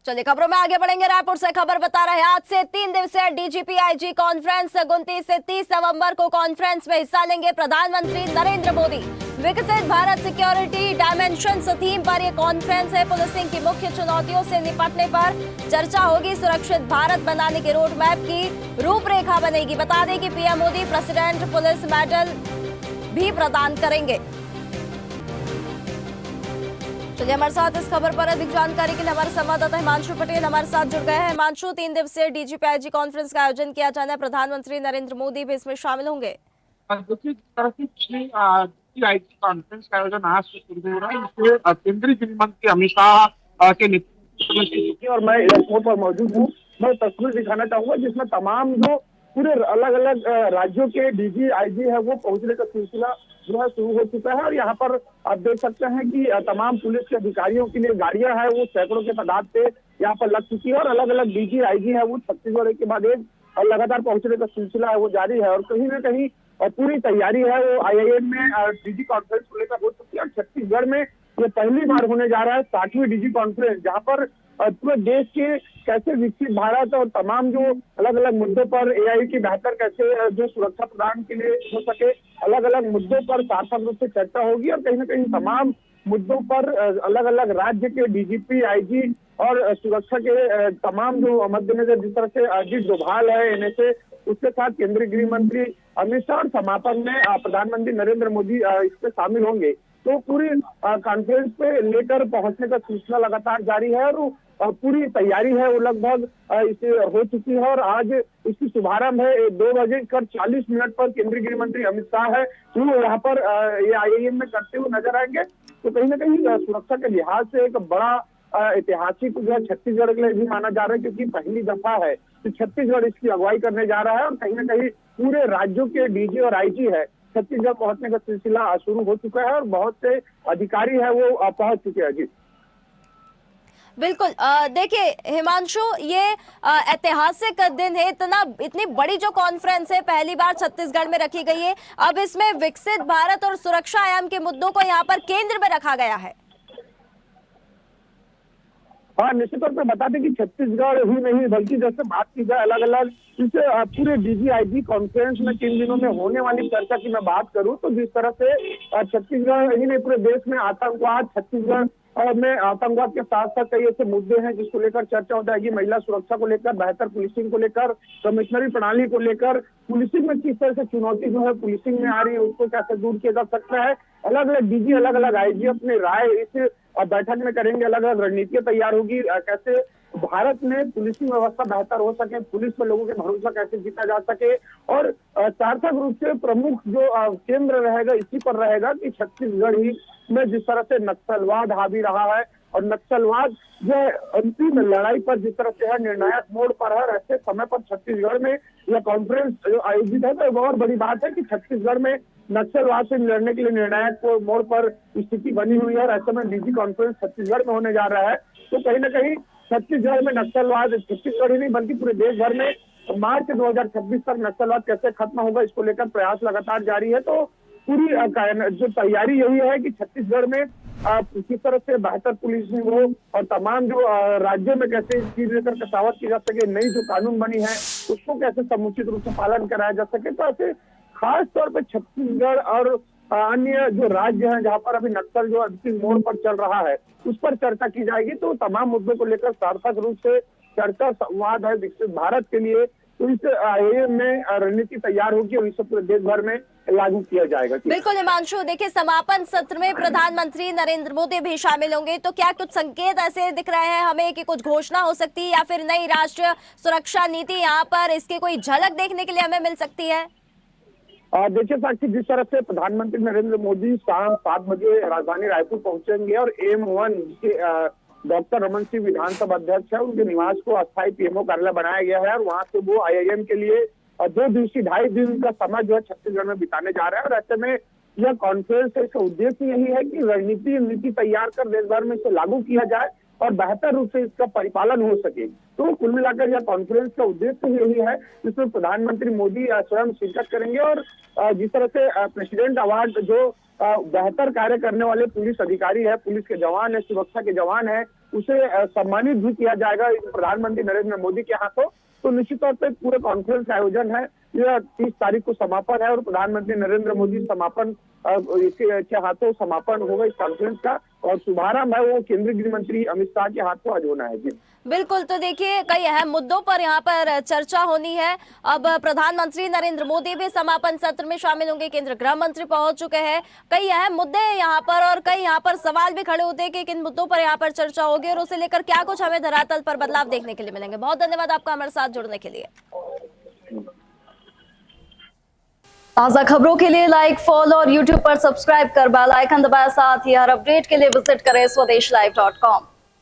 चलिए खबरों में आगे बढ़ेंगे। रायपुर से खबर बता रहे हैं, आज से 3 दिवसीय डीजीपी आईजी कॉन्फ्रेंस 29 से 30 नवंबर को कॉन्फ्रेंस में हिस्सा लेंगे प्रधानमंत्री नरेंद्र मोदी। विकसित भारत सिक्योरिटी डायमेंशंस थीम पर यह कॉन्फ्रेंस है। पुलिसिंग की मुख्य चुनौतियों से निपटने पर चर्चा होगी। सुरक्षित भारत बनाने के रोड मैप की रूपरेखा बनेगी। बता दें कि PM Modi president police medal भी प्रदान करेंगे। चलिए हमारे साथ इस खबर पर अधिक जानकारी के लिए हमारे संवाददाता हिमांशु पटेल हमारे साथ जुड़ गए हैं। हिमांशु, 3 दिवसीय डीजीपी आईजी कॉन्फ्रेंस का आयोजन किया जाना है, प्रधानमंत्री नरेंद्र मोदी भी इसमें शामिल होंगे। आईजी कॉन्फ्रेंस का आयोजन आज से शुरू हो रहा है। इसमें केंद्रीय गृह मंत्री अमित शाह के नेतृत्व में और मैं एयरपोर्ट पर मौजूद हूँ। मैं तस्वीर दिखाना चाहूंगा जिसमें तमाम जो पूरे अलग अलग राज्यों के डीजी आईजी है वो पहुंचने का सिलसिला जो है शुरू हो चुका है। और यहाँ पर आप देख सकते हैं कि तमाम पुलिस के अधिकारियों के लिए गाड़ियां हैं वो सैकड़ों के तादाद पे यहाँ पर लग चुकी है। और अलग अलग डीजी आईजी है वो छत्तीसगढ़ के बाद एक और लगातार पहुंचने का सिलसिला है वो जारी है। और कहीं ना कहीं पूरी तैयारी है वो आईआईएम में डीजी कॉन्फ्रेंस को लेकर हो चुकी है। और छत्तीसगढ़ में ये पहली बार होने जा रहा है 60वीं डीजी कॉन्फ्रेंस, जहाँ पर पूरे देश के कैसे विकसित भारत और तमाम जो अलग अलग मुद्दों पर एआई की बेहतर कैसे जो सुरक्षा प्रदान के लिए हो सके, अलग अलग मुद्दों पर सार्थक रूप से चर्चा होगी। और कहीं ना कहीं तमाम मुद्दों पर अलग अलग राज्य के डीजीपी आईजी और सुरक्षा के तमाम जो मद्देनजर जिस तरह से अजीत डोभाल है एनएसए, उसके साथ केंद्रीय गृह मंत्री अमित शाह और समापन में प्रधानमंत्री नरेंद्र मोदी इसमें शामिल होंगे। तो पूरी कॉन्फ्रेंस पे लेकर पहुंचने का सिलसिला लगातार जारी है और पूरी तैयारी है वो लगभग इसे हो चुकी है। और आज इसकी शुभारंभ है 2:40 पर केंद्रीय गृह मंत्री अमित शाह है वो यहाँ पर ये आईआईएम में करते हुए नजर आएंगे। तो कहीं ना कहीं सुरक्षा के लिहाज से एक बड़ा ऐतिहासिक जो है छत्तीसगढ़ के लिए भी माना जा रहा है, क्योंकि पहली दफा है कि छत्तीसगढ़ इसकी अगुवाई करने जा रहा है। और कहीं ना कहीं पूरे राज्यों के डीजी और आईजी है छत्तीसगढ़ पहुंचने का सिलसिला शुरू हो चुका है और बहुत से अधिकारी है वो पहुंच चुके हैं। जी बिल्कुल, देखिए हिमांशु, ये ऐतिहासिक दिन है। इतनी बड़ी जो कॉन्फ्रेंस है पहली बार छत्तीसगढ़ में रखी गई है। अब इसमें विकसित भारत और सुरक्षा आयाम के मुद्दों को यहाँ पर केंद्र में रखा गया है। हाँ, निश्चित तौर पर बता दें कि छत्तीसगढ़ ही नहीं बल्कि जैसे बात की जाए अलग अलग इस पूरे डीजी आईजी कॉन्फ्रेंस में 3 दिनों में होने वाली चर्चा की मैं बात करूं तो जिस तरह से छत्तीसगढ़ ही नहीं पूरे देश में आतंकवाद, छत्तीसगढ़ में आतंकवाद के साथ साथ कई ऐसे मुद्दे हैं जिसको लेकर चर्चा हो जाएगी। महिला सुरक्षा को लेकर, बेहतर पुलिसिंग को लेकर, कमिश्नरी प्रणाली को लेकर, पुलिसिंग में किस तरह से चुनौती जो है पुलिसिंग में आ रही है उसको कैसे दूर किया जा सकता है। अलग अलग डीजी अलग अलग आईजी अपने राय इस बैठक में करेंगे। अलग अलग रणनीतियां तैयार होगी, कैसे भारत में पुलिसिंग व्यवस्था बेहतर हो सके, पुलिस पर लोगों के भरोसा कैसे जीता जा सके। और सार्थक रूप से प्रमुख जो केंद्र रहेगा इसी पर रहेगा कि छत्तीसगढ़ ही में जिस तरह से नक्सलवाद हावी रहा है और नक्सलवाद जो अंतिम लड़ाई पर जिस तरह से है निर्णायक मोड़ पर है, ऐसे समय पर छत्तीसगढ़ में यह कॉन्फ्रेंस जो आयोजित है तो बहुत बड़ी बात है कि छत्तीसगढ़ में नक्सलवाद से लड़ने के लिए निर्णायक मोड़ पर स्थिति बनी हुई है। और ऐसे में डीजी कॉन्फ्रेंस छत्तीसगढ़ में होने जा रहा है तो कहीं ना कहीं छत्तीसगढ़ में नक्सलवाद छत्तीसगढ़ ही नहीं बल्कि पूरे देश भर में मार्च 2026 तक नक्सलवाद कैसे खत्म होगा इसको लेकर प्रयास लगातार जारी है। तो पूरी जो तैयारी यही है कि छत्तीसगढ़ में किस तरह से बेहतर पुलिसिंग हो और तमाम जो राज्यों में कैसे इस चीज लेकर कसावट की जा सके, नई जो कानून बनी है उसको कैसे समुचित रूप से पालन कराया जा सके। तो ऐसे खास तौर पर छत्तीसगढ़ और अन्य जो राज्य हैं जहां पर अभी नक्सल जो अंतिम मोड़ पर चल रहा है उस पर चर्चा की जाएगी। तो तमाम मुद्दों को लेकर सार्थक रूप से चर्चा संवाद है विकसित भारत के लिए। तो इस आईआईएम में रणनीति तैयार होगी और इसे पूरे देश भर में लागू किया जाएगा। बिल्कुल हिमांशु, देखिए समापन सत्र में प्रधानमंत्री नरेंद्र मोदी भी शामिल होंगे, तो क्या कुछ संकेत ऐसे दिख रहे हैं हमें कि कुछ घोषणा हो सकती है या फिर नई राष्ट्रीय सुरक्षा नीति यहाँ पर इसकी कोई झलक देखने के लिए हमें मिल सकती है? देखिए साक्षी, जिस तरह से प्रधानमंत्री नरेंद्र मोदी शाम 7 बजे राजधानी रायपुर पहुंचेंगे और AM1 के डॉक्टर रमन सिंह विधानसभा अध्यक्ष है उनके निवास को अस्थायी पीएमओ कार्यालय बनाया गया है और वहां से वो आईआईएम के लिए 2 दिवसीय 2.5 दिन का समय जो है छत्तीसगढ़ में बिताने जा रहे हैं। और ऐसे में यह कॉन्फ्रेंस है, इसका उद्देश्य यही है कि रणनीति तैयार कर देश भर में इसे लागू किया जाए और बेहतर रूप से इसका परिपालन हो सके। तो कुल मिलाकर यह कॉन्फ्रेंस का उद्देश्य यही है जिसमें प्रधानमंत्री मोदी स्वयं शिरकत करेंगे और जिस तरह से प्रेसिडेंट अवार्ड जो बेहतर कार्य करने वाले पुलिस अधिकारी है, पुलिस के जवान है, सुरक्षा के जवान है, उसे सम्मानित भी किया जाएगा प्रधानमंत्री नरेंद्र मोदी के हाथों। तो निश्चित तौर पर पूरे कॉन्फ्रेंस का आयोजन है, यह 30 तारीख को समापन है और प्रधानमंत्री नरेंद्र मोदी समापन के हाथों समापन होगा इस कॉन्फ्रेंस का, और शुभारंभ है वो केंद्रीय गृह मंत्री अमित शाह के हाथों आज होना है। जी बिल्कुल, तो देखिए कई अहम मुद्दों पर यहाँ पर चर्चा होनी है। अब प्रधानमंत्री नरेंद्र मोदी भी समापन सत्र में शामिल होंगे, केंद्रीय गृह मंत्री पहुंच चुके हैं। कई अहम मुद्दे हैं यहाँ पर और कई यहाँ पर सवाल भी खड़े होते हैं कि किन मुद्दों पर यहाँ पर चर्चा होगी और उसे लेकर क्या कुछ हमें धरातल पर बदलाव देखने के लिए मिलेंगे। बहुत धन्यवाद आपका हमारे साथ जुड़ने के लिए। ताजा खबरों के लिए लाइक, फॉलो और यूट्यूब पर सब्सक्राइब कर बेल आइकन दबाएं। साथ ही हर अपडेट के लिए विजिट करें swdeshlive.com।